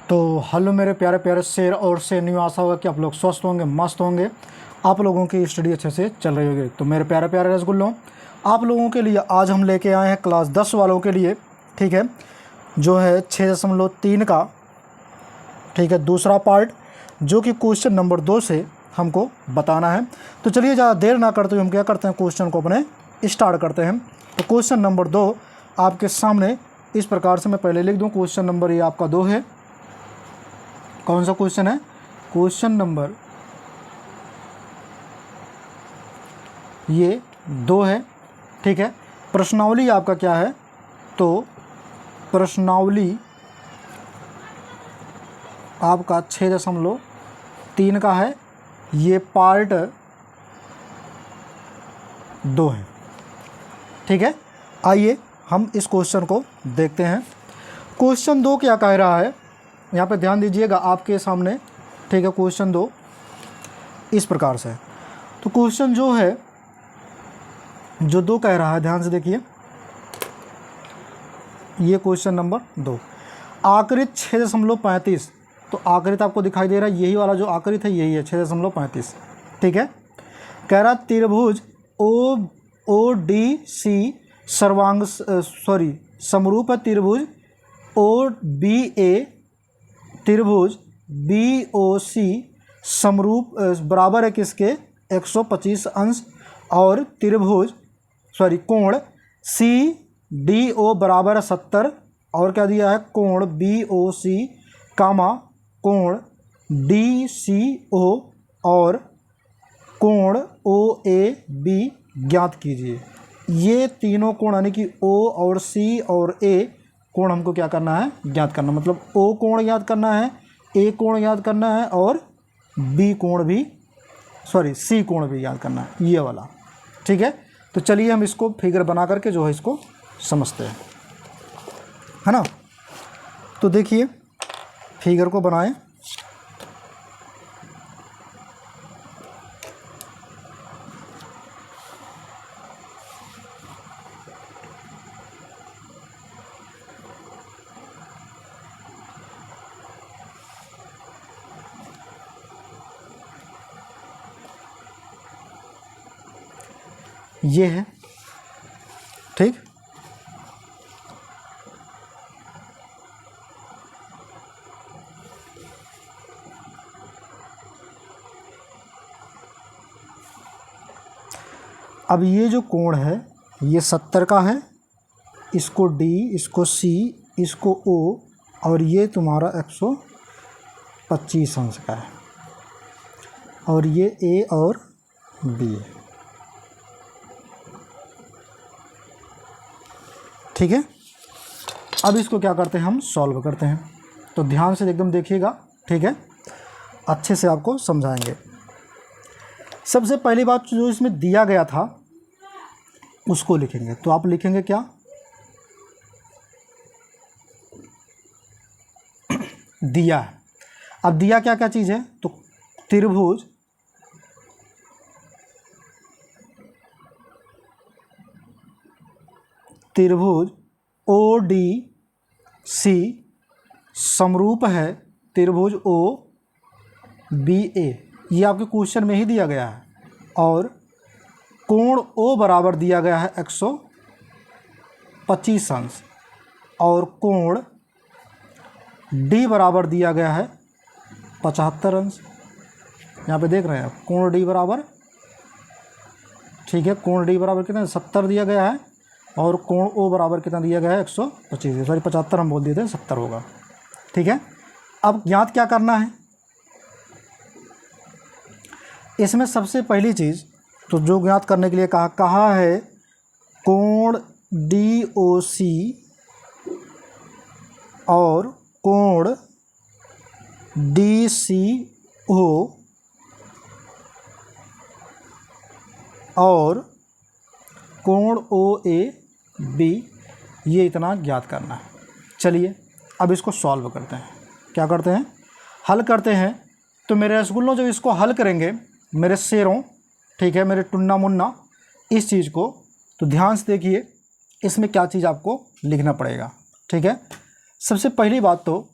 तो हेलो मेरे प्यारे प्यारे शेर और शेरनियों, आशा होगा कि आप लोग स्वस्थ होंगे, मस्त होंगे, आप लोगों की स्टडी अच्छे से चल रही होगी। तो मेरे प्यारे प्यारे रसगुल्लों, आप लोगों के लिए आज हम लेके आए हैं क्लास 10 वालों के लिए, ठीक है, जो है 6.3 का, ठीक है, दूसरा पार्ट, जो कि क्वेश्चन नंबर 2 से हमको बताना है। तो चलिए ज़्यादा देर ना करते हुए हम क्या करते हैं, क्वेश्चन को अपने स्टार्ट करते हैं। तो क्वेश्चन नंबर 2 आपके सामने इस प्रकार से मैं पहले लिख दूँ। क्वेश्चन नंबर ये आपका 2 है। कौन सा क्वेश्चन है? क्वेश्चन नंबर ये 2 है, ठीक है। प्रश्नावली आपका क्या है? तो प्रश्नावली आपका 6.3 का है, ये पार्ट 2 है, ठीक है। आइए हम इस क्वेश्चन को देखते हैं। क्वेश्चन 2 क्या कह रहा है, यहाँ पे ध्यान दीजिएगा आपके सामने, ठीक है। क्वेश्चन 2 इस प्रकार से है। तो क्वेश्चन जो है, जो 2 कह रहा है, ध्यान से देखिए, ये क्वेश्चन नंबर 2, आकृत 6.35। तो आकृत आपको दिखाई दे रहा है, यही वाला जो आकृत है यही है 6.35, ठीक है। कह रहा त्रिभुज ओ डी सी समरूप त्रिभुज ओ बी ए, त्रिभुज बी ओ सी समरूप बराबर है किसके? 125 अंश। और त्रिभुज कोण सी डी ओ बराबर है 70। और क्या दिया है? कोण बी ओ सी कामा कोण डी सी ओ और कोण ओ ए बी ज्ञात कीजिए। ये तीनों कोण यानी कि ओ और सी और ए कोण हमको क्या करना है? ज्ञात करना। मतलब ओ कोण ज्ञात करना है, ए कोण ज्ञात करना है और सी कोण भी ज्ञात करना है, ये वाला, ठीक है। तो चलिए हम इसको फिगर बना करके जो है इसको समझते हैं, है ना। तो देखिए फिगर को बनाएं। ये है, ठीक। अब ये जो कोण है ये 70 का है, इसको D, इसको C, इसको O और ये तुम्हारा 125 अंश का है। और ये A और B है, ठीक है। अब इसको क्या करते हैं, हम सॉल्व करते हैं। तो ध्यान से एकदम देखिएगा, ठीक है, अच्छे से आपको समझाएंगे। सबसे पहली बात जो इसमें दिया गया था उसको लिखेंगे। तो आप लिखेंगे क्या? दिया है। अब दिया क्या क्या चीज़ है? तो त्रिभुज ओ डी सी समरूप है त्रिभुज ओ बी ए, ये आपके क्वेश्चन में ही दिया गया है। और कोण ओ बराबर दिया गया है 125 अंश और कोण डी बराबर दिया गया है 75 अंश। यहाँ पे देख रहे हैं आप, कोण डी बराबर, ठीक है, कोण डी बराबर कितना? 70 दिया गया है। और कोण ओ बराबर कितना दिया गया है? 125, 75 हम बोल दिए थे, 70 होगा, ठीक है। अब ज्ञात क्या करना है इसमें? सबसे पहली चीज़ तो जो ज्ञात करने के लिए कहा है, कोण डी ओ सी और कोण डी सी ओ और कोण ओ ए बी, ये इतना ज्ञात करना है। चलिए अब इसको सॉल्व करते हैं। क्या करते हैं? हल करते हैं। तो मेरे रसगुल्लों जब इसको हल करेंगे, मेरे शेरों, ठीक है, मेरे टुन्ना मुन्ना, इस चीज़ को तो ध्यान से देखिए इसमें क्या चीज़ आपको लिखना पड़ेगा, ठीक है। सबसे पहली बात तो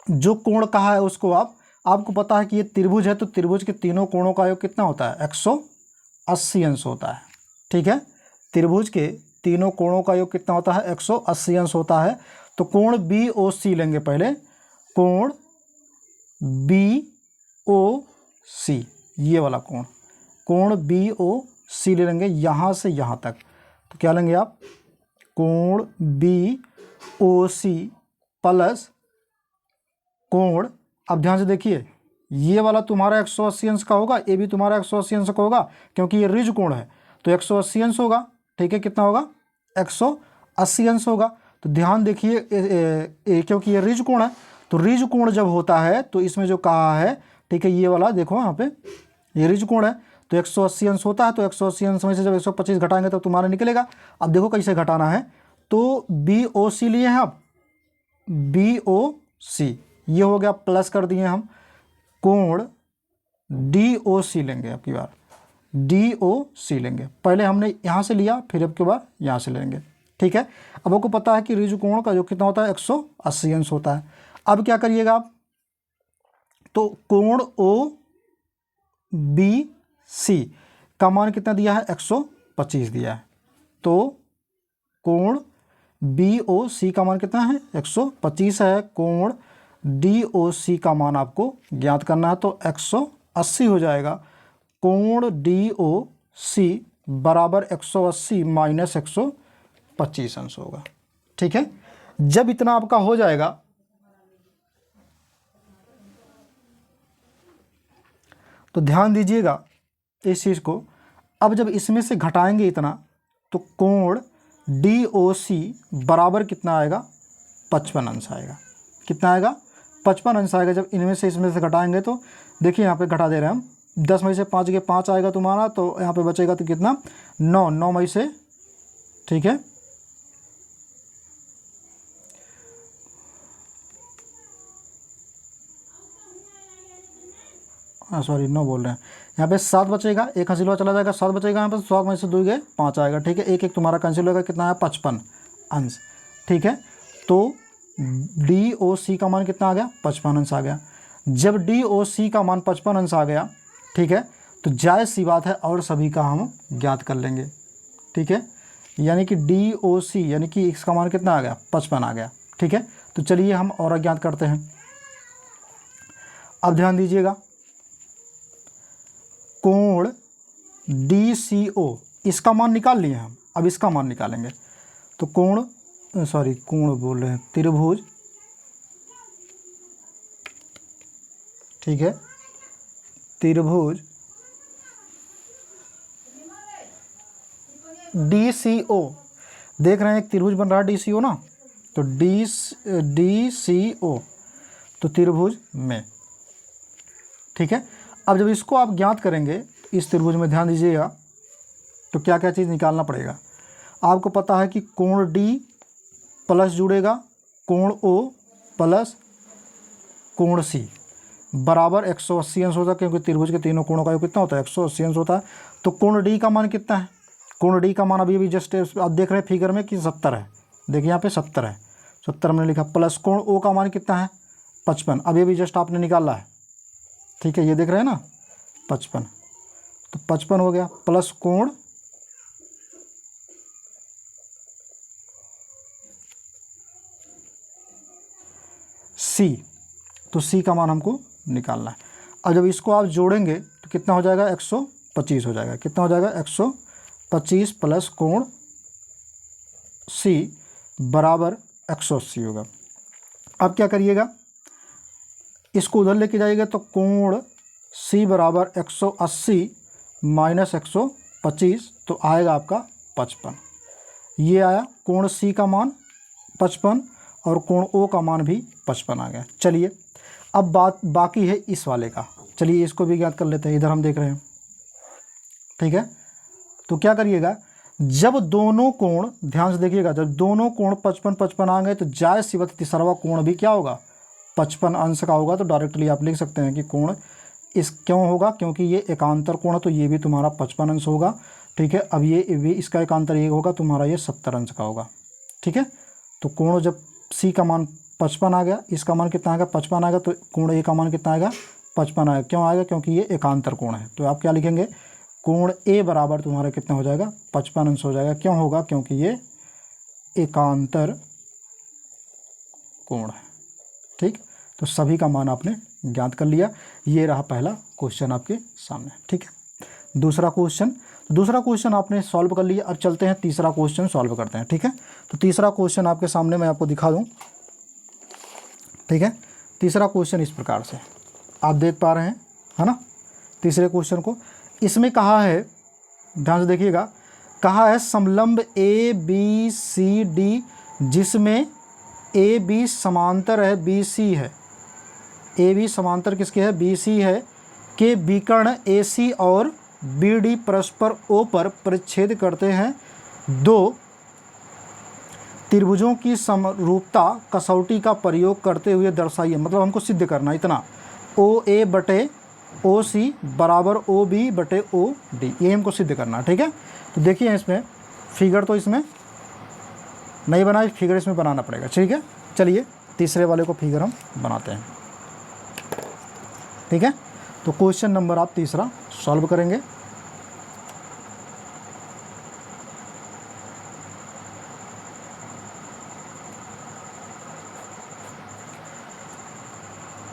जो कोण कहा है उसको आपको पता है कि ये त्रिभुज है, तो त्रिभुज के तीनों कोणों का योग कितना होता है? 180 अंश होता है। ठीक है, त्रिभुज के तीनों कोणों का योग कितना होता है? 180 अंश होता है। तो कोण BOC लेंगे पहले, कोण BOC, ये वाला कोण BOC ले लेंगे यहाँ से यहाँ तक। तो क्या लेंगे आप? कोण BOC प्लस कोण, अब ध्यान से देखिए, ये वाला तुम्हारा 180 अंश का होगा, ये भी तुम्हारा 180 अंश का होगा, क्योंकि ये ऋज कोण है तो 180 अंश होगा। ठीक है, कितना होगा? 180 अंश होगा। तो ध्यान देखिए, क्योंकि ये ऋज कोण है, तो ऋज कोण जब होता है तो इसमें जो कहा है, ठीक है, ये वाला देखो यहाँ पे, ये ऋज कोण है तो 180 अंश होता है। तो 180 अंश में से जब 125 घटाएंगे तो तुम्हारा निकलेगा। अब देखो कैसे घटाना है। तो BOC लिए हैं आप, BOC ये हो गया, प्लस कर दिए हम। कोण DOC लेंगे, अब की बार DOC लेंगे। पहले हमने यहाँ से लिया, फिर अब की बार यहाँ से लेंगे। ठीक है, अब आपको पता है कि ऋज कोण का जो कितना होता है? 180 अंश होता है। अब क्या करिएगा आप? तो कोण OBC का मान कितना दिया है? 125 दिया है। तो कोण BOC का मान कितना है? 125 है। कोण DOC का मान आपको ज्ञात करना है, तो 180 हो जाएगा। कोण DOC बराबर 180 माइनस 125 अंश होगा। ठीक है, जब इतना आपका हो जाएगा तो ध्यान दीजिएगा इस चीज़ को। अब जब इसमें से घटाएंगे इतना, तो कोण DOC बराबर कितना आएगा? 55 अंश आएगा। कितना आएगा? 55 अंश आएगा। जब इनमें से इसमें से घटाएंगे तो देखिए यहाँ पे घटा दे रहे हैं हम, 10 में से 5 के 5 आएगा तुम्हारा, तो यहाँ पे बचेगा तो कितना? 9 में से, ठीक है, हाँ सॉरी 9 बोल रहे हैं, यहाँ पे 7 बचेगा, एक कैंसिल हुआ चला जाएगा, 7 बचेगा यहाँ पे, 7 में से 2 गए 5 आएगा। ठीक है, एक तुम्हारा कैंसिल होगा, कितना है? 55 अंश। ठीक है, तो DOC का मान कितना आ गया? 55 अंश आ गया। जब DOC का मान 55 अंश आ गया, ठीक है, तो जायज़ सी बात है और सभी का हम ज्ञात कर लेंगे। ठीक है, यानी कि DOC यानी कि इसका मान कितना आ गया? 55 आ गया। ठीक है, तो चलिए हम और अज्ञात करते हैं। अब ध्यान दीजिएगा, कोण DCO इसका मान निकाल लिए हम, अब इसका मान निकालेंगे। तो कोण बोल रहे हैं, त्रिभुज, ठीक है, त्रिभुज DCO, देख रहे हैं एक त्रिभुज बन रहा है DCO ना, तो DCO तो त्रिभुज में। ठीक है, अब जब इसको आप ज्ञात करेंगे इस त्रिभुज में, ध्यान दीजिएगा, तो क्या क्या चीज़ निकालना पड़ेगा। आपको पता है कि कोण D प्लस जुड़ेगा कोण O प्लस कोण C बराबर 180 अंश होता है, क्योंकि त्रिभुज के तीनों कोणों का योग कितना होता है? 180 अंश होता है। तो कोण D का मान कितना है? कोण D का मान अभी जस्ट आप देख रहे हैं फिगर में कि 70 है। देखिए यहाँ पे 70 है, 70 हमने लिखा, प्लस कोण O का मान कितना है? 55, अभी भी जस्ट आपने निकाला है। ठीक है, ये देख रहे हैं ना 55, तो 55 हो गया, प्लस कोण C, तो C का मान हमको निकालना है। अब जब इसको आप जोड़ेंगे तो कितना हो जाएगा? 125 हो जाएगा। कितना हो जाएगा? 125 प्लस कोण C बराबर 180 होगा। अब क्या करिएगा, इसको उधर लेके जाइएगा, तो कोण C बराबर 180 माइनस 125, तो आएगा आपका 55। ये आया, कोण C का मान 55 और कोण O का मान भी 55 आ गया। चलिए अब बात बाकी है इस वाले का, चलिए इसको भी ज्ञात कर लेते हैं। इधर हम देख रहे हैं, ठीक है, तो क्या करिएगा, जब दोनों कोण, ध्यान से देखिएगा, जब दोनों कोण 55-55 आ गए तो जायज़ सी बात तीसरा कोण भी क्या होगा? 55 अंश का होगा। तो डायरेक्टली आप लिख सकते हैं कि कोण इस क्यों होगा, क्योंकि ये एकांतर कोण है, तो ये भी तुम्हारा 55 अंश होगा। ठीक है, अब ये भी इसका एकांतर ये होगा तुम्हारा, ये 70 अंश का होगा। ठीक है, तो कोण जब C का मान 55 आ गया, इसका मान कितना आएगा 55 आएगा, तो कोण ए का मान कितना आएगा 55 आएगा। क्यों आएगा? क्योंकि ये एकांतर कोण है। तो आप क्या लिखेंगे, कोण ए बराबर तुम्हारा कितना हो जाएगा 55 अंश हो जाएगा। क्यों होगा? क्योंकि ये एकांतर कोण है। ठीक, तो सभी का मान आपने ज्ञात कर लिया। ये रहा पहला क्वेश्चन आपके सामने। ठीक है, दूसरा क्वेश्चन आपने सॉल्व कर लिया। अब चलते हैं तीसरा क्वेश्चन सॉल्व करते हैं। ठीक है, तो तीसरा क्वेश्चन आपके सामने मैं आपको दिखा दूं। ठीक है, तीसरा क्वेश्चन इस प्रकार से आप देख पा रहे हैं, है ना। तीसरे क्वेश्चन को इसमें कहा है, ध्यान से देखिएगा, कहा है समलंब ए बी सी डी जिसमें ए बी समांतर है बी सी है, ए बी समांतर किसके है? बी सी है, के विकर्ण ए सी और बी डी परस्पर ओ पर परिच्छेद करते हैं। दो त्रिभुजों की समरूपता कसौटी का प्रयोग करते हुए दर्शाइए। मतलब हमको सिद्ध करना इतना, ओ ए बटे ओ सी बराबर ओ बी बटे ओ डी, ये हमको सिद्ध करना। ठीक है, तो देखिए इसमें फिगर तो इसमें नहीं बनाए, फिगर इसमें बनाना पड़ेगा। ठीक है, चलिए तीसरे वाले को फिगर हम बनाते हैं। ठीक है, तो क्वेश्चन नंबर आप तीसरा सॉल्व करेंगे।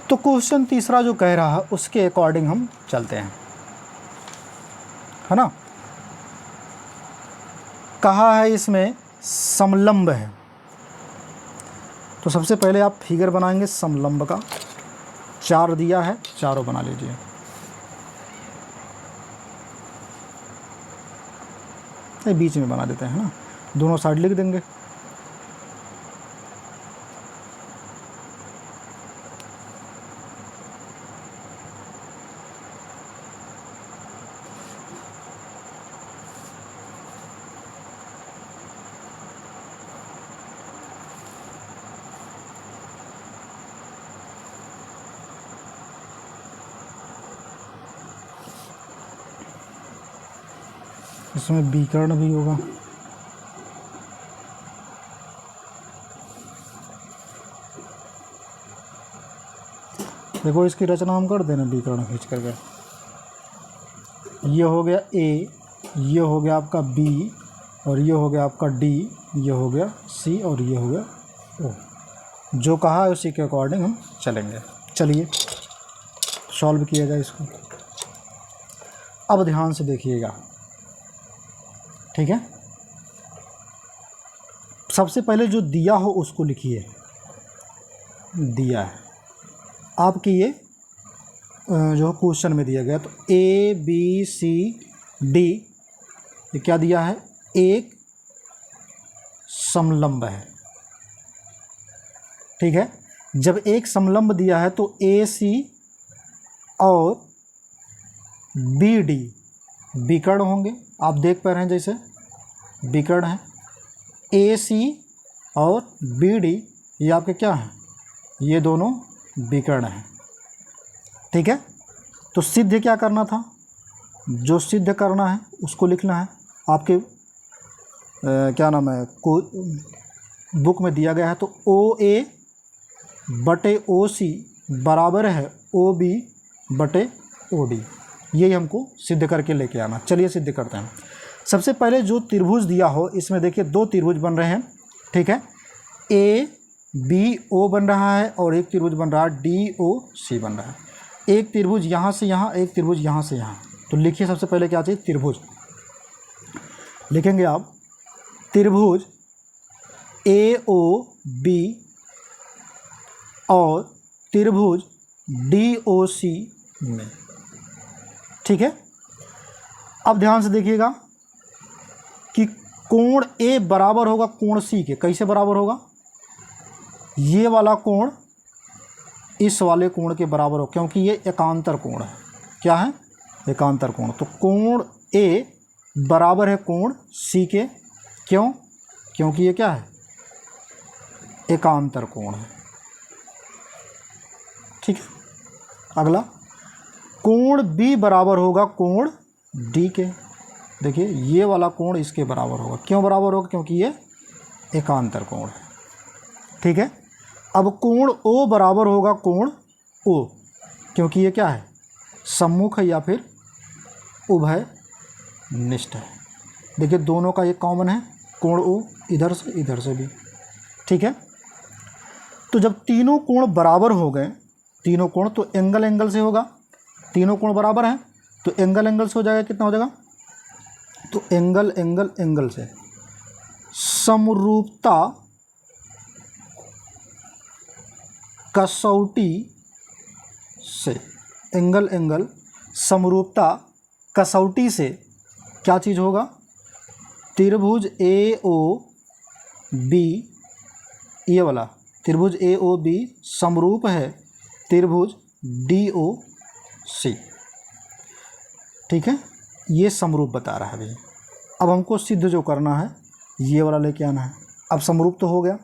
तो क्वेश्चन तीसरा जो कह रहा है उसके अकॉर्डिंग हम चलते हैं, है ना। कहा है इसमें समलंब है, तो सबसे पहले आप फिगर बनाएंगे समलंब का। 4 दिया है, चारों बना लीजिए। ये बीच में बना देते हैं ना, दोनों साइड लिख देंगे। इसमें विकर्ण भी होगा। देखो इसकी रचना हम कर देना विकर्ण खींच करके। ये हो गया ए, ये हो गया आपका बी, और ये हो गया आपका डी, ये हो गया सी, और ये हो गया ओ। जो कहा है उसी के अकॉर्डिंग हम चलेंगे। चलिए सॉल्व किया जाए इसको। अब ध्यान से देखिएगा। ठीक है, सबसे पहले जो दिया हो उसको लिखिए। दिया है आपके ये जो क्वेश्चन में दिया गया, तो ए बी सी डी, ये क्या दिया है? एक समलंब है। ठीक है, जब एक समलंब दिया है तो ए सी और बी डी विकर्ण होंगे। आप देख पा रहे हैं जैसे विकर्ण है। ए सी और बी डी ये आपके क्या हैं? ये दोनों विकर्ण हैं। ठीक है, तो सिद्ध क्या करना था? जो सिद्ध करना है उसको लिखना है। आपके क्या नाम है को बुक में दिया गया है, तो ओ ए बटे ओ सी बराबर है ओ बी बटे ओ डी। यही हमको सिद्ध करके लेके आना। चलिए सिद्ध करते हैं। सबसे पहले जो त्रिभुज दिया हो, इसमें देखिए 2 त्रिभुज बन रहे हैं। ठीक है, ए बी ओ बन रहा है और एक त्रिभुज बन रहा है डी ओ सी बन रहा है। एक त्रिभुज यहाँ से यहाँ, एक त्रिभुज यहाँ से यहाँ। तो लिखिए सबसे पहले क्या चाहिए? त्रिभुज लिखेंगे आप। त्रिभुज ए ओ बी और त्रिभुज डी ओ सी में। ठीक है, अब ध्यान से देखिएगा कि कोण ए बराबर होगा कोण सी के। कैसे बराबर होगा? ये वाला कोण इस वाले कोण के बराबर हो, क्योंकि ये एकांतर कोण है। क्या है? एकांतर कोण। तो कोण ए बराबर है कोण सी के। क्यों? क्योंकि ये क्या है? एकांतर कोण है। ठीक है, अगला कोण बी बराबर होगा कोण डी के। देखिए ये वाला कोण इसके बराबर होगा। क्यों बराबर होगा? क्योंकि ये एकांतर कोण है। ठीक है, अब कोण ओ बराबर होगा कोण ओ, क्योंकि ये क्या है, सम्मुख है या फिर उभय निष्ठ है। देखिए दोनों का ये कॉमन है, कोण ओ, इधर से भी, ठीक है। तो जब तीनों कोण बराबर हो गए, तीनों कोण, तो एंगल से होगा, तीनों कोण बराबर हैं तो एंगल से हो जाएगा, कितना हो जाएगा, तो एंगल से समरूपता कसौटी से, एंगल समरूपता कसौटी से क्या चीज़ होगा, त्रिभुज ए ओ बी, ये वाला त्रिभुज ए ओ बी समरूप है त्रिभुज डी ओ सी, ठीक है। ये समरूप बता रहा है भैया। अब हमको सिद्ध जो करना है ये वाला लेके आना है। अब समरूप तो हो गया।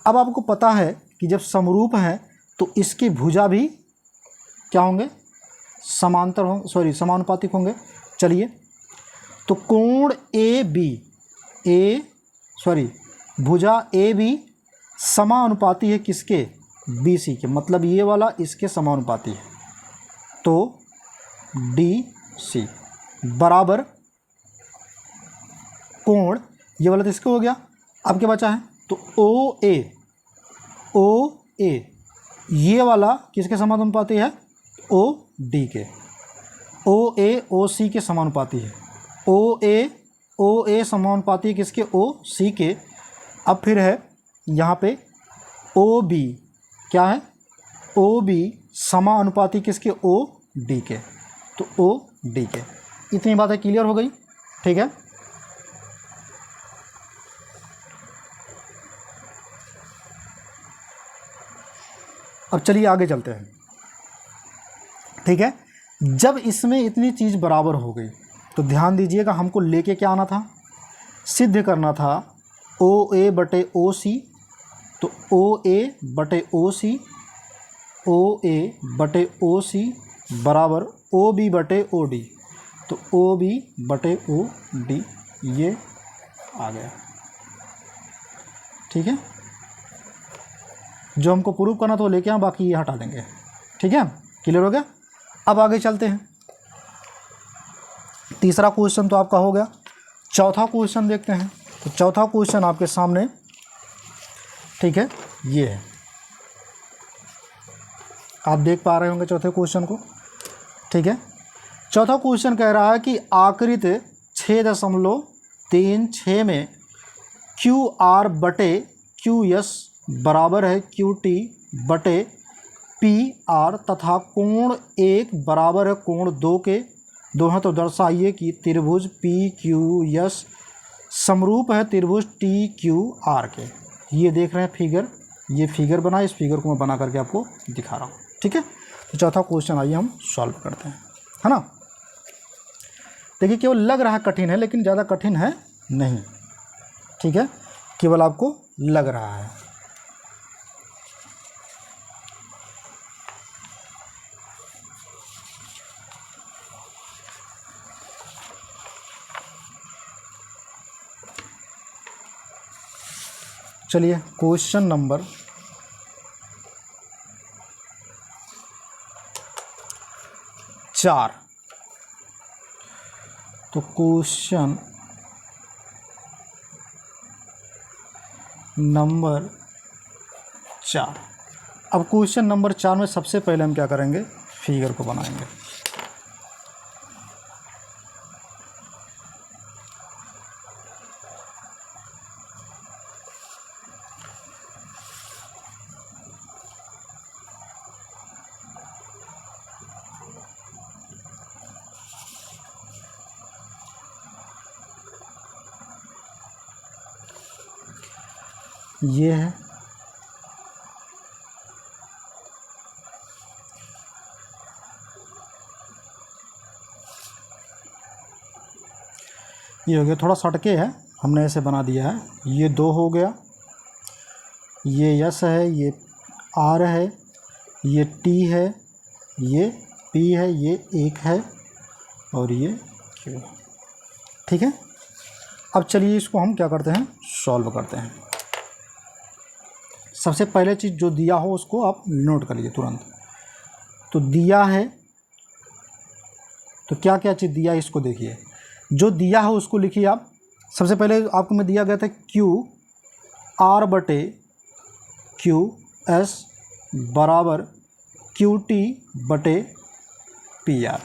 अब आपको पता है कि जब समरूप है तो इसके भुजा भी क्या होंगे, समांतर होंगे, समानुपातिक होंगे। चलिए, तो कोण ए बी, भुजा ए बी समानुपाती है किसके, बी सी के, मतलब ये वाला इसके समानुपाती है। तो डी सी बराबर कोण, ये वाला तो इसका हो गया। अब क्या बचा है, तो ओ ए ये वाला किसके समानुपाती है, ओ डी के, ओ ए ओ सी के समानुपाती है, ओ ए समानुपाती है किसके, ओ सी के। अब फिर है यहाँ पे ओ बी, क्या है, ओ बी समानुपाती किसके, ओ डी के, तो ओ डी के। इतनी बातें क्लियर हो गई, ठीक है। अब चलिए आगे चलते हैं, ठीक है। जब इसमें इतनी चीज़ बराबर हो गई तो ध्यान दीजिएगा, हमको लेके क्या आना था, सिद्ध करना था ओ ए बटे ओ सी, तो ओ ए बटे ओ सी बराबर ओ बी बटे ओ डी, तो ओ बी बटे ओ डी, ये आ गया, ठीक है। जो हमको प्रूव करना तो लेके आए, बाकी ये हटा देंगे, ठीक है। क्लियर हो गया। अब आगे चलते हैं। तीसरा क्वेश्चन तो आपका हो गया। चौथा क्वेश्चन देखते हैं। तो चौथा क्वेश्चन आपके सामने, ठीक है, ये है, आप देख पा रहे होंगे चौथे क्वेश्चन को, ठीक है। चौथा क्वेश्चन कह रहा है कि आकृति 6.36 में क्यू आर बटे क्यू एस बराबर है क्यू टी बटे पी आर तथा कोण 1 बराबर है कोण 2 के, दो हैं, तो दर्शाइए कि त्रिभुज पी क्यू एस समरूप है त्रिभुज टी क्यू आर के। ये देख रहे हैं फिगर, ये फिगर बना, इस फिगर को मैं बना करके आपको दिखा रहा हूँ, ठीक है। तो चौथा क्वेश्चन आइए हम सॉल्व करते हैं, है ना। देखिए केवल लग रहा है कठिन है, लेकिन ज़्यादा कठिन है नहीं, ठीक है, केवल आपको लग रहा है। चलिए क्वेश्चन नंबर 4। तो क्वेश्चन नंबर 4। अब क्वेश्चन नंबर 4 में सबसे पहले हम क्या करेंगे, फिगर को बनाएंगे। ये है, ये हो गया, थोड़ा सटके है, हमने ऐसे बना दिया है। ये 2 हो गया, ये यस है, ये आर है, ये टी है, ये पी है, ये 1 है और ये क्यू, ठीक है। अब चलिए इसको हम क्या करते हैं, सॉल्व करते हैं। सबसे पहले चीज़ जो दिया हो उसको आप नोट कर लीजिए तुरंत। तो दिया है, तो क्या क्या चीज़ दिया है इसको देखिए। जो दिया है उसको लिखिए आप। सबसे पहले आपको में दिया गया था क्यू आर बटे क्यू एस बराबर क्यू टी बटे पी आर,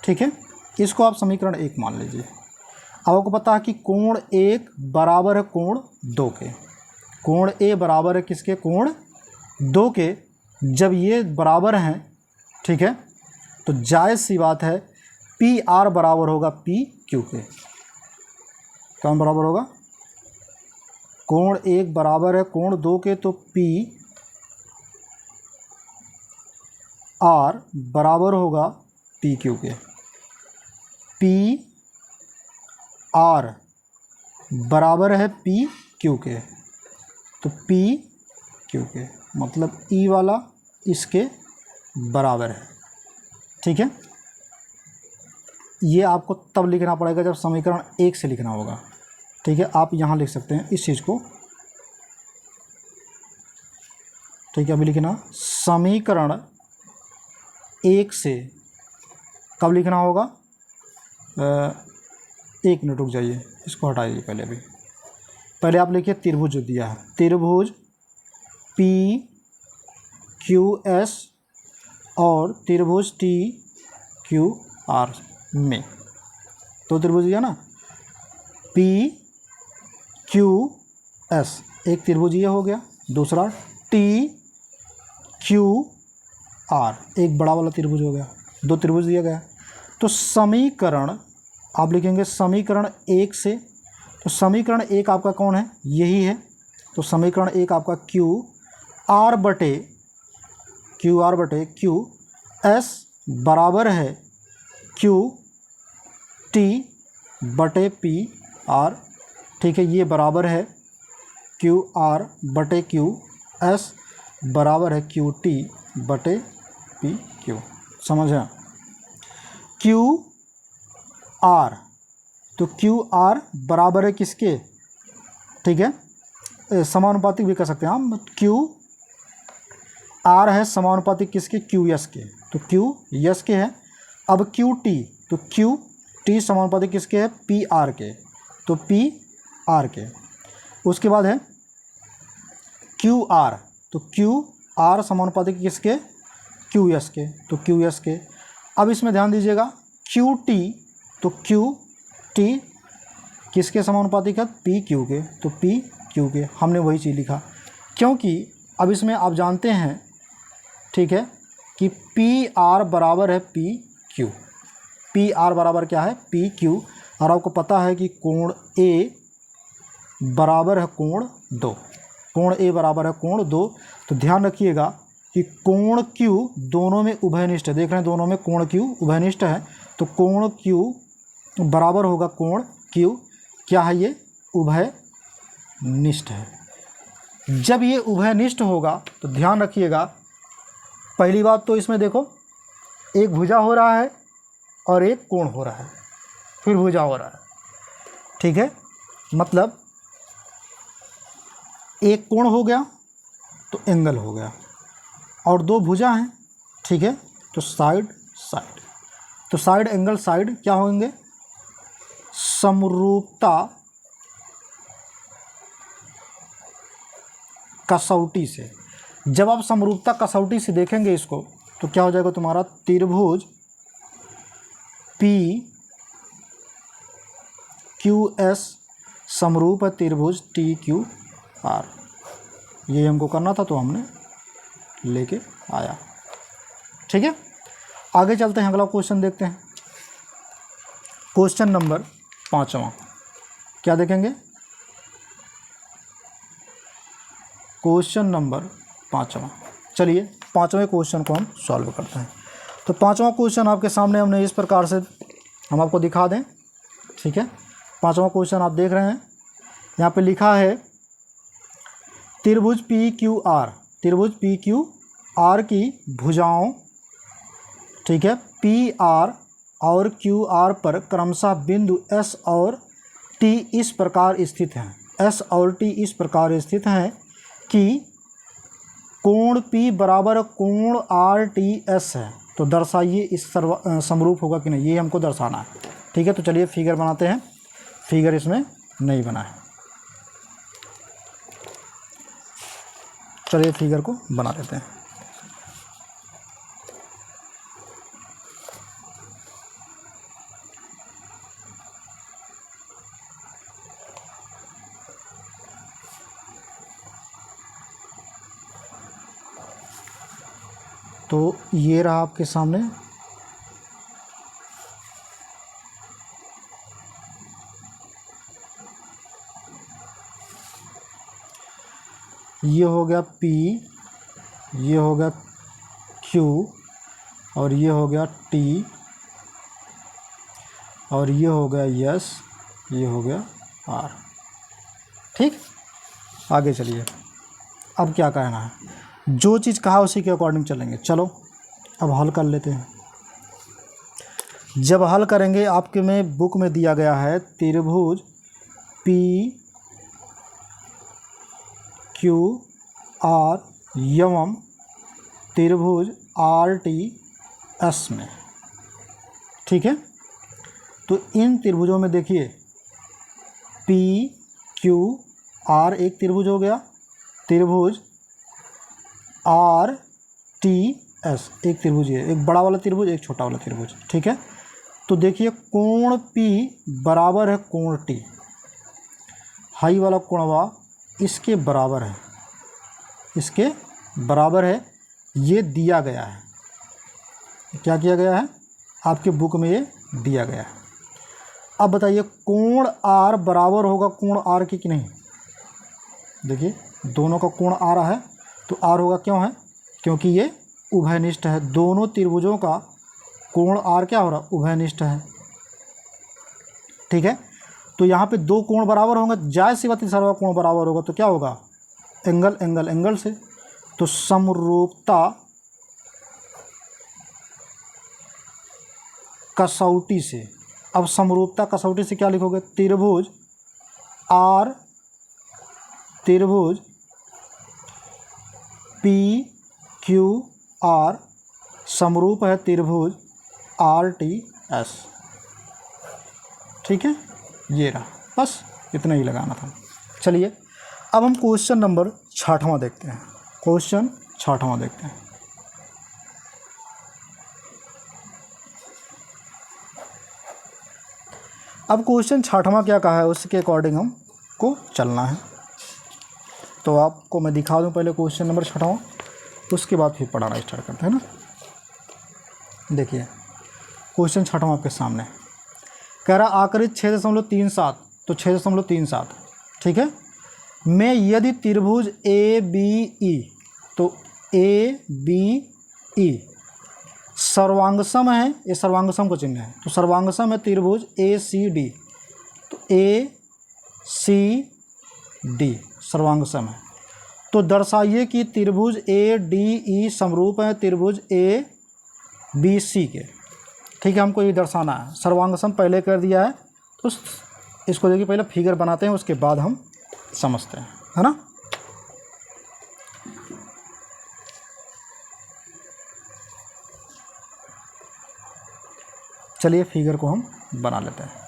ठीक है। इसको आप समीकरण 1 मान लीजिए। अब आपको पता है कि कोण 1 बराबर है कोण 2 के। कोण ए बराबर है किसके? कोण 2 के। जब ये बराबर हैं, ठीक है, तो जायज़ सी बात है पी आर बराबर होगा पी क्यू के। कौन बराबर होगा? कोण 1 बराबर है कोण 2 के, तो पी आर बराबर होगा पी क्यू के। पी आर बराबर है पी क्यू के, तो पी क्यू के मतलब ई वाला इसके बराबर है, ठीक है। ये आपको तब लिखना पड़ेगा जब समीकरण 1 से लिखना होगा, ठीक है। आप यहाँ लिख सकते हैं इस चीज़ को, ठीक है। अभी लिखना समीकरण 1 से कब लिखना होगा? 1 मिनट रुक जाइए, इसको हटाइए पहले। अभी पहले आप लिखिए त्रिभुज जो दिया है, त्रिभुज पी क्यू एस और त्रिभुज टी क्यू आर में, तो त्रिभुज दिया ना पी क्यू एस, एक त्रिभुज ये हो गया, दूसरा टी क्यू आर एक बड़ा वाला त्रिभुज हो गया, 2 त्रिभुज दिया गया। तो समीकरण आप लिखेंगे समीकरण 1 से, तो समीकरण 1 आपका कौन है? यही है। तो समीकरण 1 आपका क्यू आर बटे क्यू एस बराबर है क्यू टी बटे पी आर, ठीक है। ये बराबर है क्यू आर बटे क्यू एस बराबर है क्यू टी बटे पी क्यू। समझा? क्यू आर, तो क्यू आर बराबर है किसके? ठीक है, समानुपातिक भी कर सकते हैं हम। क्यू आर है समानुपातिक किसके? क्यू एस के, तो क्यू एस के है। अब क्यू टी, तो क्यू टी समानुपातिक किसके है? पी आर के, तो पी आर के। उसके बाद है क्यू आर, तो क्यू आर समानुपातिक किसके? क्यू एस के, तो क्यू एस के। अब इसमें ध्यान दीजिएगा क्यू टी, तो क्यू टी किसके समानुपातिक है? पी क्यू के, तो पी क्यू के। हमने वही चीज़ लिखा क्योंकि अब इसमें आप जानते हैं, ठीक है, कि पी आर बराबर है पी क्यू। पी आर बराबर क्या है? P Q. और आपको पता है कि कोण ए बराबर है कोण 2, कोण ए बराबर है कोण 2। तो ध्यान रखिएगा कि कोण क्यू दोनों में उभयनिष्ठ है। देख रहे हैं दोनों में कोण क्यू उभयनिष्ठ है, तो कोण क्यू बराबर होगा कोण क्यू। क्या है ये? उभयनिष्ठ है। जब ये उभयनिष्ठ होगा तो ध्यान रखिएगा, पहली बात तो इसमें देखो एक भुजा हो रहा है और एक कोण हो रहा है, फिर भुजा हो रहा है, ठीक है। मतलब एक कोण हो गया तो एंगल हो गया, और 2 भुजा हैं, ठीक है, तो साइड साइड। तो साइड एंगल साइड क्या होंगे? समरूपता कसौटी से। जब आप समरूपता कसौटी से देखेंगे इसको, तो क्या हो जाएगा तुम्हारा? त्रिभुज पी क्यू एस समरूप है त्रिभुज टी क्यू आर। ये हमको करना था तो हमने लेके आया, ठीक है। आगे चलते हैं, अगला क्वेश्चन देखते हैं। क्वेश्चन नंबर 5वां क्या देखेंगे? क्वेश्चन नंबर 5वां। चलिए 5वें क्वेश्चन को हम सॉल्व करते हैं। तो 5वां क्वेश्चन आपके सामने हमने इस प्रकार से हम आपको दिखा दें, ठीक है। 5वां क्वेश्चन आप देख रहे हैं, यहाँ पे लिखा है त्रिभुज पी क्यू आर, त्रिभुज पी क्यू आर की भुजाओं, ठीक है, पी आर और क्यू आर पर क्रमशः बिंदु एस और टी इस प्रकार स्थित हैं। एस और टी इस प्रकार स्थित हैं कि कोण P बराबर कोण RTS है, तो दर्शाइए इस समरूप होगा कि नहीं, ये हमको दर्शाना है। ठीक है, तो चलिए फिगर बनाते हैं। फिगर इसमें नहीं बना है, चलिए फिगर को बना देते हैं। तो ये रहा आपके सामने, ये हो गया P, ये हो गया Q, और ये हो गया T, और ये हो गया S, ये हो गया R। ठीक, आगे चलिए। अब क्या कहना है, जो चीज़ कहा उसी के अकॉर्डिंग चलेंगे। चलो अब हल कर लेते हैं। जब हल करेंगे, आपके में बुक में दिया गया है त्रिभुज P Q R एवं त्रिभुज RTS में। ठीक है, तो इन त्रिभुजों में देखिए P Q R एक त्रिभुज हो गया, त्रिभुज RTS एक त्रिभुज है, एक बड़ा वाला त्रिभुज, एक छोटा वाला त्रिभुज। ठीक है, तो देखिए कोण P बराबर है कोण T, हाई वाला कोणवा इसके बराबर है, इसके बराबर है, ये दिया गया है। क्या किया गया है, आपके बुक में ये दिया गया है। अब बताइए कोण R बराबर होगा कोण R की कि नहीं। देखिए दोनों का कोण आ रहा है, तो R होगा, क्यों है, क्योंकि ये उभयनिष्ठ है। दोनों त्रिभुजों का कोण R क्या हो रहा है, उभयनिष्ठ है। ठीक है, तो यहाँ पे दो कोण बराबर होंगे, जायज़ सी बात है, सर्वा कोण बराबर होगा तो क्या होगा, एंगल एंगल एंगल से। तो समरूपता कसौटी से, अब समरूपता कसौटी से क्या लिखोगे, त्रिभुज R त्रिभुज P Q R समरूप है त्रिभुज RTS। ठीक है, ये रहा, बस इतना ही लगाना था। चलिए अब हम क्वेश्चन नंबर 6वां देखते हैं। क्वेश्चन 6वां देखते हैं। अब क्वेश्चन 6वां क्या कहा है, उसके अकॉर्डिंग हमको चलना है। तो आपको मैं दिखा दूं पहले क्वेश्चन नंबर 6वां, उसके बाद फिर पढ़ाना स्टार्ट करते हैं ना। देखिए क्वेश्चन 6वां आपके सामने कह रहा आकृति 6.37, तो 6.37। ठीक है, में यदि त्रिभुज ABE, तो ABE सर्वांगसम है, ये सर्वांगसम का चिन्ह है, तो सर्वांगसम है त्रिभुज ACD, तो ACD सर्वांगसम है, तो दर्शाइए कि त्रिभुज ADE समरूप है त्रिभुज ABC के। ठीक है, हमको ये दर्शाना है, सर्वांगसम पहले कर दिया है, तो इसको देखिए पहले फिगर बनाते हैं, उसके बाद हम समझते हैं, है ना। चलिए फिगर को हम बना लेते हैं।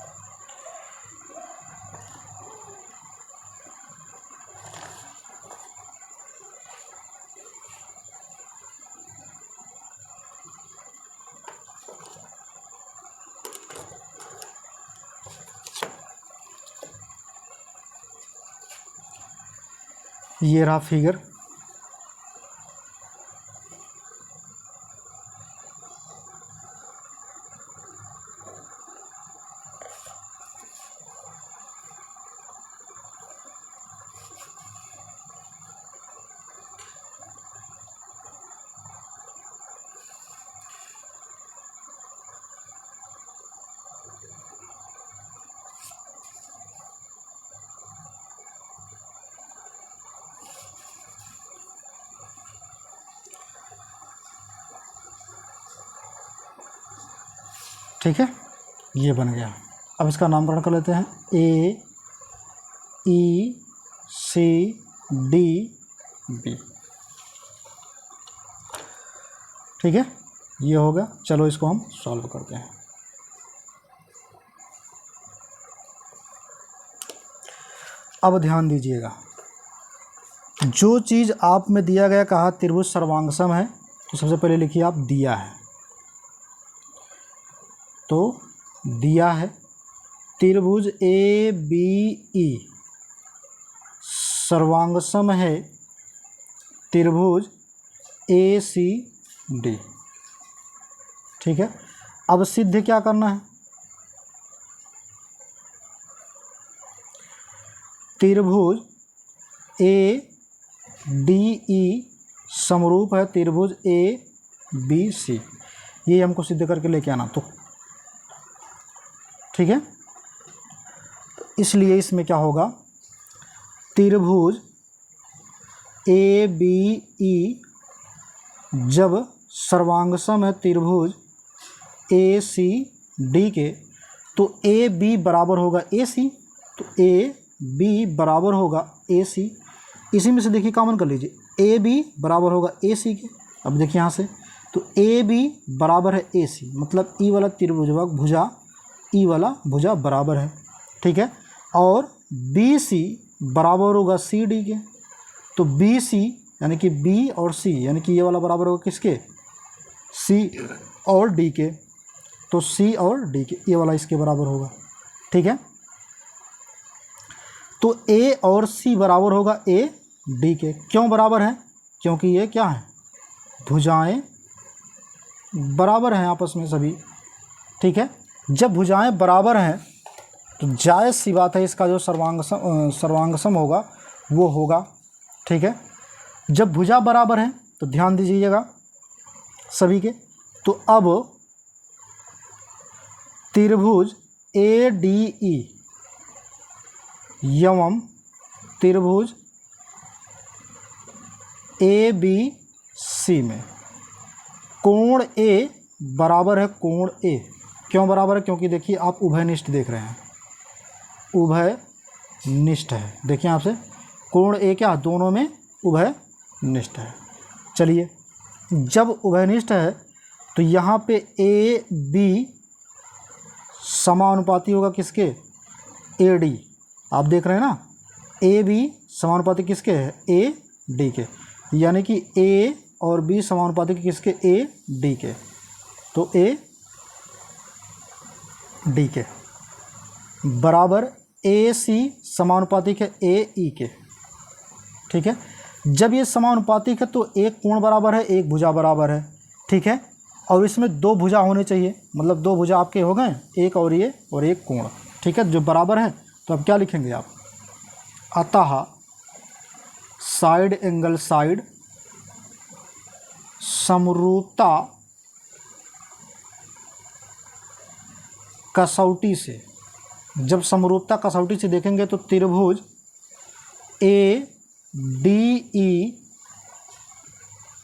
ये रहा फिगर। ठीक है, ये बन गया। अब इसका नामकरण कर लेते हैं, AECDB। ठीक है, ये हो गया। चलो इसको हम सॉल्व करते हैं। अब ध्यान दीजिएगा, जो चीज़ आप में दिया गया, कहा त्रिभुज सर्वांगसम है, तो सबसे पहले लिखिए आप दिया है, तो दिया है त्रिभुज ए बी ई सर्वांगसम है त्रिभुज ए सी डी। ठीक है, अब सिद्ध क्या करना है, त्रिभुज ए डी ई समरूप है त्रिभुज ए बी सी, ये हमको सिद्ध करके लेके आना। तो ठीक है, तो इसलिए इसमें क्या होगा, त्रिभुज ए बी ई जब सर्वांगसम है त्रिभुज ए सी डी के, तो ए बी बराबर होगा ए सी, तो ए बी बराबर होगा ए सी। इसी में से देखिए कॉमन कर लीजिए, ए बी बराबर होगा ए सी के। अब देखिए यहाँ से, तो ए बी बराबर है ए सी, मतलब ई वाला त्रिभुज भुजा ई वाला भुजा बराबर है। ठीक है, और बी सी बराबर होगा सी डी के, तो बी सी यानी कि बी और सी यानी कि ये वाला बराबर होगा किसके, सी और डी के, तो सी और डी के, ये वाला इसके बराबर होगा। ठीक है, तो ए और सी बराबर होगा ए डी के। क्यों बराबर है, क्योंकि ये क्या है, भुजाएं बराबर हैं आपस में सभी। ठीक है, जब भुजाएं बराबर हैं तो जायज़ सी बात है इसका जो सर्वांगसम होगा वो होगा। ठीक है, जब भुजा बराबर है तो ध्यान दीजिएगा सभी के, तो अब त्रिभुज ए डी ई एवं त्रिभुज ए बी सी में कोण ए बराबर है कोण ए। क्यों बराबर है, क्योंकि देखिए आप उभयनिष्ठ देख रहे हैं, उभयनिष्ठ है। देखिए आपसे कोण ए क्या, दोनों में उभयनिष्ठ है। चलिए, जब उभयनिष्ठ है तो यहाँ पे ए बी समानुपाती होगा किसके, ए डी। आप देख रहे हैं ना, ए बी समानुपाती किसके है, ए डी के, यानी कि ए और बी समानुपाती किसके, ए डी के, तो ए डी के बराबर ए सी समानुपातिक है ए ई के। ठीक है, जब ये समानुपातिक है तो एक कोण बराबर है, एक भुजा बराबर है। ठीक है, और इसमें दो भुजा होने चाहिए, मतलब दो भुजा आपके हो गए, एक और ये और एक कोण। ठीक है, जो बराबर है, तो अब क्या लिखेंगे आप, अतः साइड एंगल साइड समरूपता कसौटी से, जब समरूपता कसौटी से देखेंगे तो त्रिभुज ए डी ई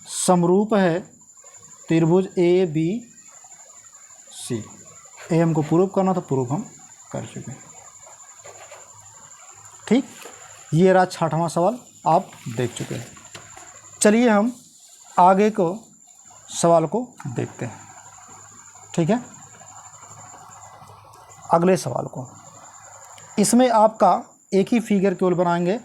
समरूप है त्रिभुज ए बी सी। ए हमको प्रूव करना था, प्रूव हम कर चुके हैं। ठीक, ये रहा 6वां सवाल, आप देख चुके हैं। चलिए हम आगे को सवाल को देखते हैं। ठीक है, अगले सवाल को, इसमें आपका एक ही फिगर केवल बनाएंगे,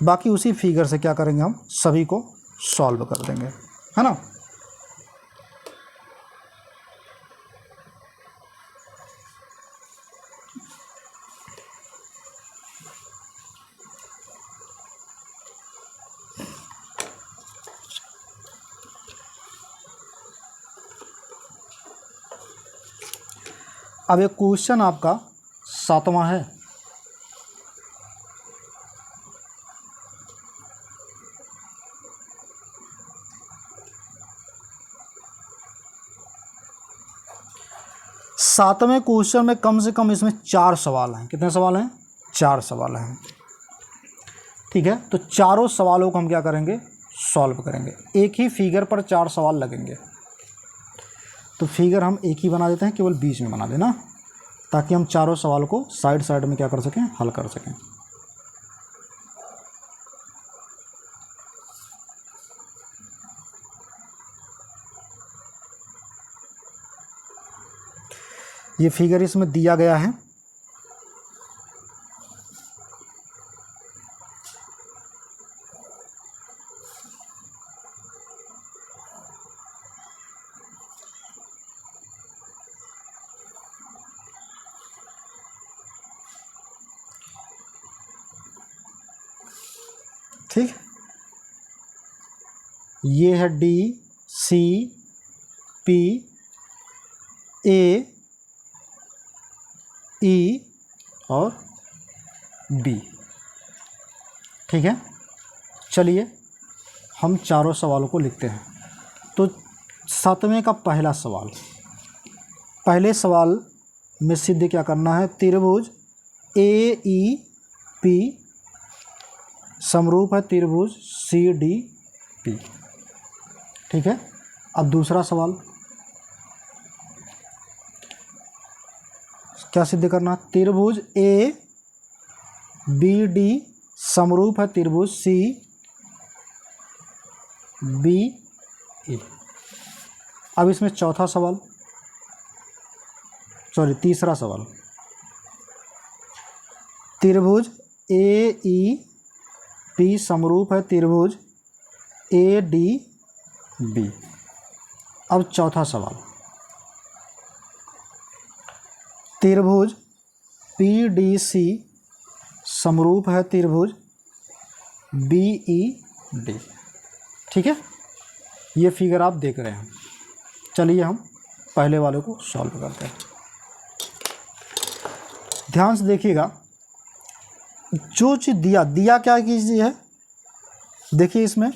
बाकी उसी फिगर से क्या करेंगे, हम सभी को सॉल्व कर देंगे, है ना। अब एक क्वेश्चन आपका 7वां है। सातवें क्वेश्चन में कम से कम इसमें 4 सवाल हैं। कितने सवाल हैं, 4 सवाल हैं। ठीक है, तो चारों सवालों को हम क्या करेंगे, सॉल्व करेंगे। एक ही फिगर पर 4 सवाल लगेंगे, तो फिगर हम एक ही बना देते हैं, केवल बीच में बना देना, ताकि हम चारों सवाल को साइड साइड में क्या कर सकें, हल कर सकें। ये फिगर इसमें दिया गया है। ठीक, ये है डी, सी, पी, ए, ई और बी। ठीक है, चलिए हम चारों सवालों को लिखते हैं। तो 7वें का पहला सवाल, पहले सवाल में सिद्ध क्या करना है, त्रिभुज ए ई पी समरूप है त्रिभुज सी डी पी। ठीक है, अब दूसरा सवाल क्या सिद्ध करना, त्रिभुज ए बी डी समरूप है त्रिभुज सी बी ए। अब इसमें चौथा सवाल, सॉरी तीसरा सवाल, त्रिभुज ए ई पी समरूप है त्रिभुज ए डी बी। अब चौथा सवाल, त्रिभुज पी डी सी समरूप है त्रिभुज बी ई डी। ठीक है, ये फिगर आप देख रहे हैं। चलिए हम पहले वाले को सॉल्व करते हैं। ध्यान से देखिएगा, जो चीज़ दिया क्या चीज़ है, देखिए इसमें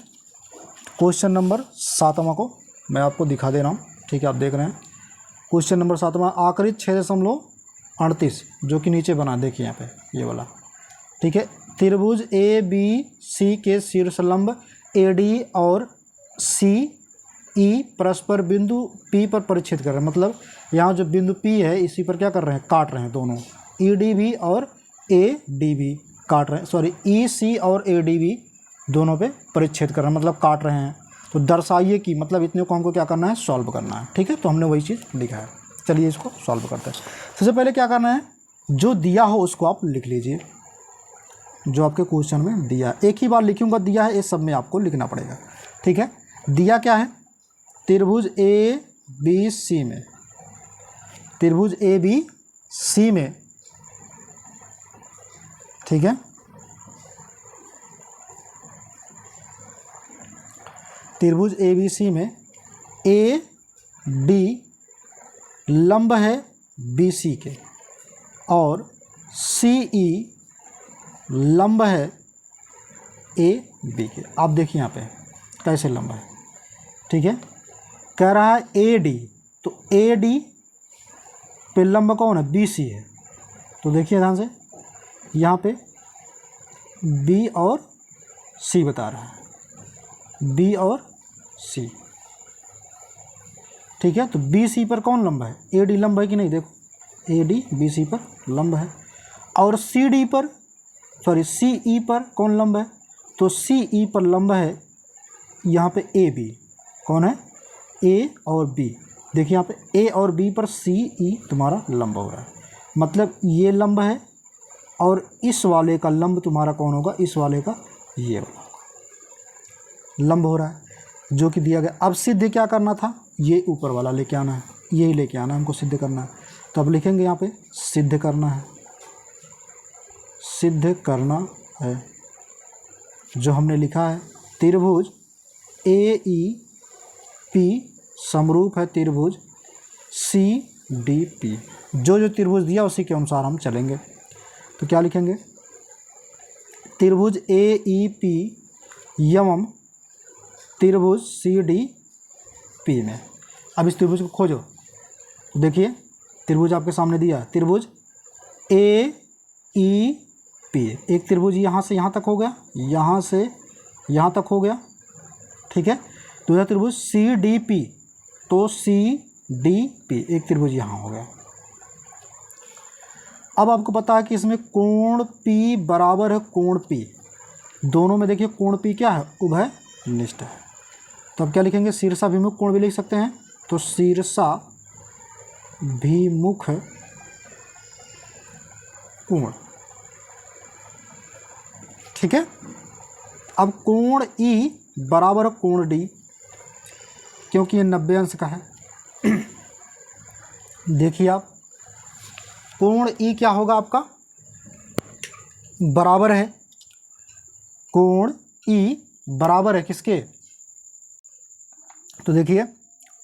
क्वेश्चन नंबर 7वां को मैं आपको दिखा दे रहा हूँ। ठीक है, आप देख रहे हैं क्वेश्चन नंबर 7वां, आकृति 6.38 जो कि नीचे बना, देखिए यहाँ पे ये वाला। ठीक है, त्रिभुज ए बी सी के शीर्ष लंब ए डी और सी ई परस्पर बिंदु पी पर परिच्छेद कर रहे हैं। मतलब यहाँ जो बिंदु पी है इसी पर क्या कर रहे हैं, काट रहे हैं दोनों, ई डी बी और ए डी बी काट रहे हैं, सॉरी ई सी और ए डी बी दोनों पे परिच्छेद कर रहे हैं, मतलब काट रहे हैं। तो दर्शाइए कि, मतलब इतने को हमको क्या करना है, सॉल्व करना है। ठीक है, तो हमने वही चीज़ लिखा है। चलिए इसको सॉल्व करते हैं। सबसे पहले क्या करना है, जो दिया हो उसको आप लिख लीजिए, जो आपके क्वेश्चन में दिया है। एक ही बार लिखूंगा दिया है, ये सब में आपको लिखना पड़ेगा। ठीक है, दिया क्या है, त्रिभुज ए बी सी में, त्रिभुज ए बी सी में, ठीक है, त्रिभुज ए बी सी में ए डी लंब है बी सी के और सी ई लंब है ए बी के। आप देखिए यहाँ पे कैसे लंब है। ठीक है, कह रहा है ए डी, तो ए डी पे लंब कौन है, बी सी है। तो देखिए ध्यान से, यहाँ पे बी और सी बता रहा है, बी और सी। ठीक है, तो बी सी पर कौन लंब है, ए डी लंब है कि नहीं, देखो ए डी बी सी पर लंब है। और सी डी पर, सॉरी सी ई पर कौन लंब है, तो सी ई पर लंब है यहाँ पे ए बी, कौन है, ए और बी। देखिए यहाँ पे ए और बी पर सी ई तुम्हारा लंब हो रहा है, मतलब ये लंब है और इस वाले का लंब तुम्हारा कौन होगा, इस वाले का ये वाला लंब हो रहा है, जो कि दिया गया। अब सिद्ध क्या करना था, ये ऊपर वाला लेके आना है, यही लेके आना है हमको, सिद्ध करना है। तो अब लिखेंगे यहाँ पे सिद्ध करना है, सिद्ध करना है। जो हमने लिखा है, त्रिभुज ए ई पी समरूप है त्रिभुज सी डी पी। जो त्रिभुज दिया उसी के अनुसार हम चलेंगे। तो क्या लिखेंगे, त्रिभुज ए ई पी एवं त्रिभुज सी डी पी में। अब इस त्रिभुज को खोजो। देखिए त्रिभुज आपके सामने दिया है, त्रिभुज ए ई पी, एक त्रिभुज यहाँ से यहाँ तक हो गया, यहाँ से यहाँ तक हो गया। ठीक है, दूसरा त्रिभुज सी डी पी, तो सी डी पी एक त्रिभुज यहाँ हो गया। अब आपको पता है कि इसमें कोण P बराबर है कोण P, दोनों में देखिए कोण P क्या है, उभय निष्ठ है। तो अब क्या लिखेंगे, शीर्षाभिमुख कोण भी लिख सकते हैं। तो शीर्षाभिमुख अभिमुख कोण। ठीक है। अब कोण ई बराबर कोण डी, क्योंकि ये 90 अंश का है। देखिए आप, कोण ई क्या होगा आपका, बराबर है, कोण ई बराबर है किसके, तो देखिए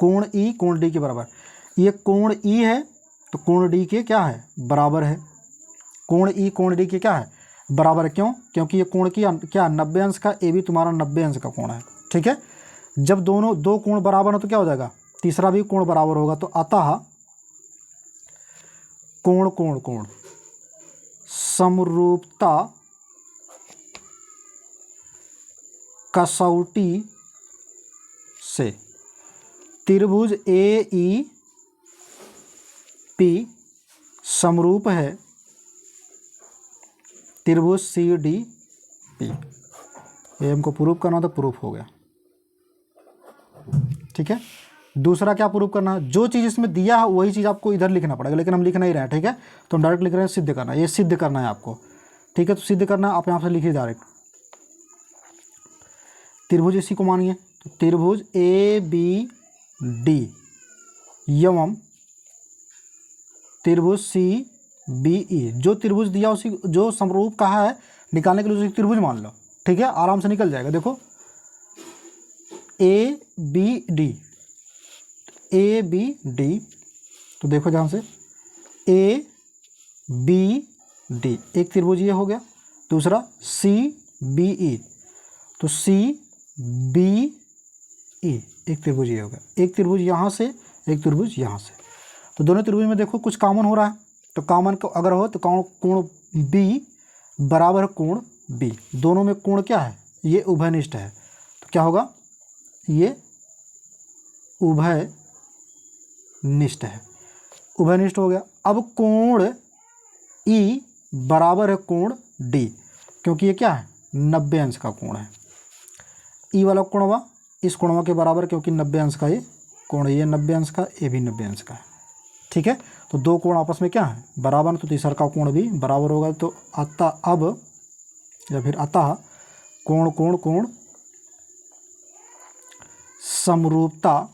कोण ई कोण डी के बराबर, ये कोण ई है तो कोण डी के क्या है, बराबर है। कोण ई कोण डी के क्या है, बराबर है। क्यों, क्योंकि ये कोण की क्या 90 अंश का, ए भी तुम्हारा 90 अंश का कोण है। ठीक है। जब दोनों दो कोण बराबर हो तो क्या हो जाएगा, तीसरा भी कोण बराबर होगा। तो अतः कोण कोण कोण समरूपता कसौटी से त्रिभुज ए ई पी समरूप है त्रिभुज सी डी पी। ये हमको प्रूफ करना तो प्रूफ हो गया। ठीक है। दूसरा क्या प्रूफ करना है, जो चीज़ इसमें दिया है वही चीज़ आपको इधर लिखना पड़ेगा, लेकिन हम लिख नहीं रहे हैं। ठीक है। तो हम डायरेक्ट लिख रहे हैं सिद्ध करना, ये सिद्ध करना है आपको। ठीक है। तो सिद्ध करना आप यहाँ से लिखिए डायरेक्ट, त्रिभुज इसी को मानिए, तो त्रिभुज ए बी डी एवं त्रिभुज सी बी ई, जो त्रिभुज दिया उसी जो समरूप कहा है निकालने के लिए उसी त्रिभुज मान लो। ठीक है। आराम से निकल जाएगा। देखो A B D, A B D, तो देखो ध्यान से ए बी डी एक त्रिभुज ये हो गया, दूसरा सी बी ई, तो सी बी ई एक त्रिभुज ये हो गया। एक त्रिभुज यहाँ से, एक त्रिभुज यहाँ से, तो दोनों त्रिभुज में देखो कुछ कॉमन हो रहा है, तो कॉमन को अगर हो तो कोण बी बराबर कोण बी। दोनों में कोण क्या है, ये उभयनिष्ठ है, तो क्या होगा, ये उभयनिष्ठ है, उभयनिष्ठ हो गया। अब कोण ई बराबर है कोण डी, क्योंकि ये क्या है 90 अंश का कोण है। ई वाला कोणवा इस कोणवा के बराबर, क्योंकि 90 अंश का ये कोण, ये 90 अंश का, ये भी 90 अंश का है। ठीक है। तो दो कोण आपस में क्या है, बराबर, तो तीसरा का कोण भी बराबर होगा। तो अतः अब या फिर अतः कोण कोण कोण समरूपता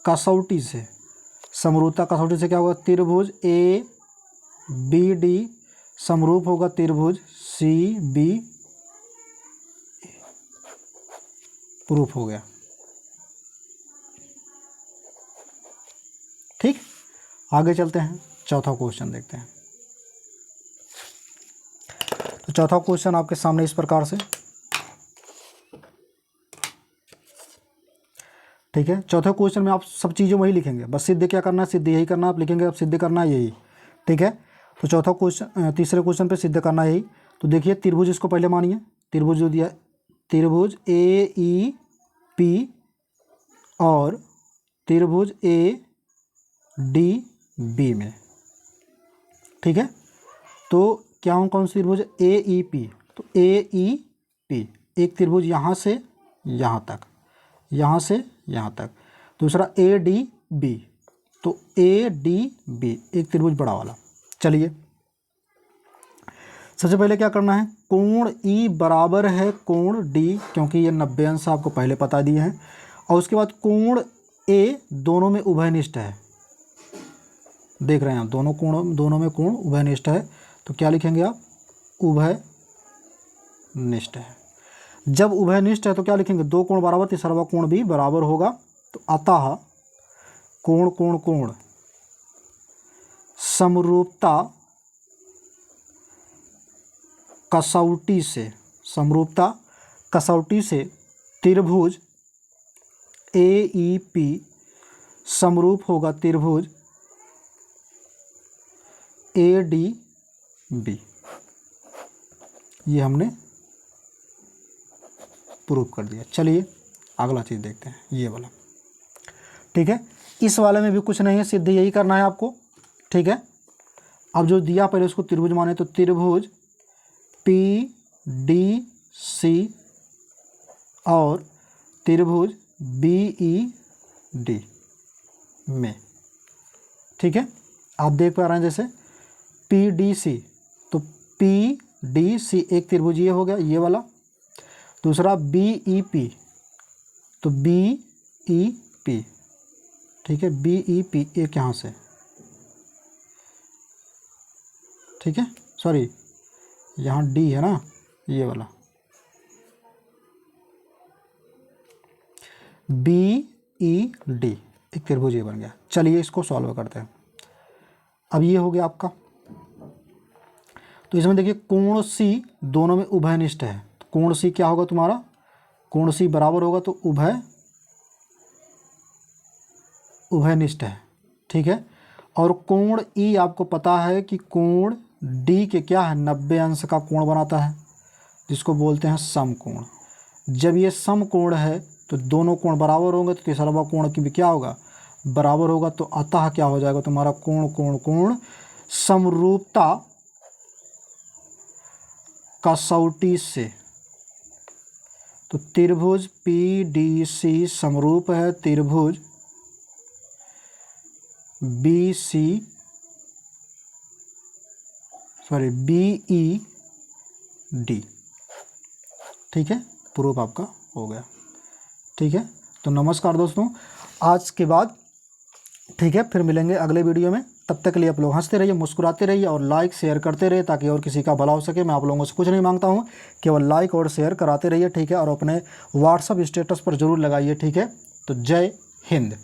कसौटी से, समरूपता कसौटी से क्या होगा, त्रिभुज ए बी डी समरूप होगा त्रिभुज सी बी, प्रूफ हो गया। ठीक। आगे चलते हैं, चौथा क्वेश्चन देखते हैं। तो चौथा क्वेश्चन आपके सामने इस प्रकार से। ठीक है। चौथे क्वेश्चन में आप सब चीज़ें वही लिखेंगे, बस सिद्ध क्या करना है, सिद्ध यही करना आप लिखेंगे, अब सिद्ध करना है यही। ठीक है। तो चौथा क्वेश्चन, तीसरे क्वेश्चन पे सिद्ध करना है यही। तो देखिए त्रिभुज इसको पहले मानिए, त्रिभुज जो दिया, त्रिभुज ए ई पी और त्रिभुज ए डी बी में। ठीक है। तो क्या हूँ, कौन सी त्रिभुज, ए ई पी, तो ए ई पी एक त्रिभुज यहाँ से यहाँ तक, यहाँ से यहाँ तक। दूसरा ए डी बी, तो ए डी बी एक त्रिभुज बड़ा वाला। चलिए सबसे पहले क्या करना है, कोण ई बराबर है कोण डी, क्योंकि ये 90 अंश आपको पहले बता दिए हैं। और उसके बाद कोण ए दोनों में उभयनिष्ठ है, देख रहे हैं आप, दोनों में कोण उभयनिष्ठ है, तो क्या लिखेंगे आप, उभयनिष्ठ है। जब उभयनिष्ठ है तो क्या लिखेंगे, दो कोण बराबर, तीसरा कोण भी बराबर होगा। तो अतः कोण कोण कोण समरूपता कसौटी से, समरूपता कसौटी से त्रिभुज ए ई पी समरूप होगा त्रिभुज ए डी बी। ये हमने प्रूव कर दिया। चलिए अगला चीज़ देखते हैं, ये वाला। ठीक है। इस वाले में भी कुछ नहीं है, सिद्ध यही करना है आपको। ठीक है। अब जो दिया पहले उसको त्रिभुज माने, तो त्रिभुज पी डी सी और त्रिभुज बी ई डी में। ठीक है, आप देख पा रहे हैं जैसे पी डी सी, तो पी डी सी एक त्रिभुज ये हो गया ये वाला। दूसरा बी ई पी, तो बी ई पी, ठीक है, बी ई पी एक यहाँ से, ठीक है, सॉरी यहाँ डी है ना, ये वाला बी ई डी एक त्रिभुज ये बन गया। चलिए इसको सॉल्व करते हैं। अब ये हो गया आपका, तो इसमें देखिए कोण सी दोनों में उभयनिष्ठ है, तो कोण सी क्या होगा तुम्हारा, कोण सी बराबर होगा तो उभयनिष्ठ है। ठीक है, और कोण ई आपको पता है कि कोण डी के क्या है 90 अंश का कोण बनाता है, जिसको बोलते हैं समकोण। जब ये समकोण है तो दोनों कोण बराबर होंगे, तो तीसरा कोण की भी क्या होगा, बराबर होगा। तो अतः क्या हो जाएगा तुम्हारा, कोण कोण कोण समरूपता कसौटी से, तो त्रिभुज पी डी सी समरूप है त्रिभुज बी ई डी। ठीक है, प्रूफ आपका हो गया। ठीक है, तो नमस्कार दोस्तों, आज के बाद ठीक है फिर मिलेंगे अगले वीडियो में। तब तक के लिए आप लोग हंसते रहिए, मुस्कुराते रहिए और लाइक शेयर करते रहिए, ताकि और किसी का भला हो सके। मैं आप लोगों से कुछ नहीं मांगता हूँ, केवल लाइक और शेयर कराते रहिए। ठीक है, और अपने व्हाट्सएप स्टेटस पर ज़रूर लगाइए। ठीक है, तो जय हिंद।